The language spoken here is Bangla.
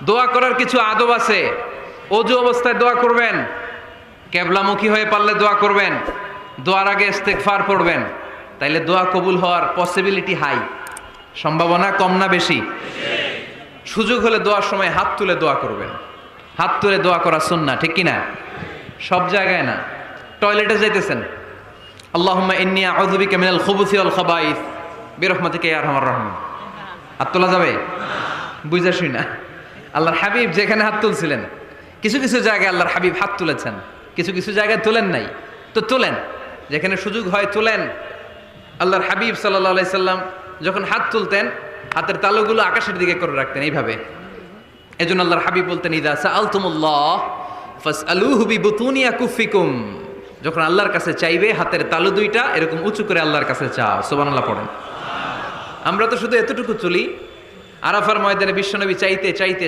দোয়া করার কিছু আদব আছে। অজু অবস্থায় দোয়া করবেন, কেবলামুখী হয়ে পারলে দোয়া করবেন, দোয়ার আগে ইস্তেগফার পড়বেন, তাইলে দোয়া কবুল হওয়ার পসিবিলিটি হাই, সম্ভাবনা কম না বেশি? সুযোগ হলে দোয়ার সময় হাত তুলে দোয়া করবেন। হাত তুলে দোয়া করা সুন্নাহ, ঠিক কিনা? সব জায়গায় না। টয়লেটে যাইতেছেন, আল্লাহুম্মা ইন্নী আউযু বিকা মিনাল খুবুসি ওয়াল খাবাইস বিরহমাতিকা ইয়া আরহামার রাহিমিন। হাত তোলা যাবে? বুঝা শুই না। আল্লাহর হাবিব যেখানে হাত তুলছিলেন, কিছু কিছু জায়গায় আল্লাহর হাবিব হাত তুলেছেন, কিছু কিছু জায়গায় তোলেন নাই। তো তোলেন, যেখানে সুযোগ হয় তোলেন। আল্লাহর হাবিব সাল্লাল্লাহু আলাইহি সাল্লাম যখন হাত তুলতেন, হাতের তালুগুলো আকাশের দিকে করে রাখতেন এইভাবে। এজন্য আল্লাহর হাবিব বলতেন, ইযা সাআলতুমুল্লাহ ফাসআলুহু বিবুতুনি আকুফিকুম। যখন আল্লাহর কাছে চাইবে, হাতের তালু দুইটা এরকম উঁচু করে আল্লাহর কাছে চাও। সুবহানাল্লাহ পড়েন। আমরা তো শুধু এতটুকু চলি, আরাফার ময়দানে বিশ্বনবী চাইতে চাইতে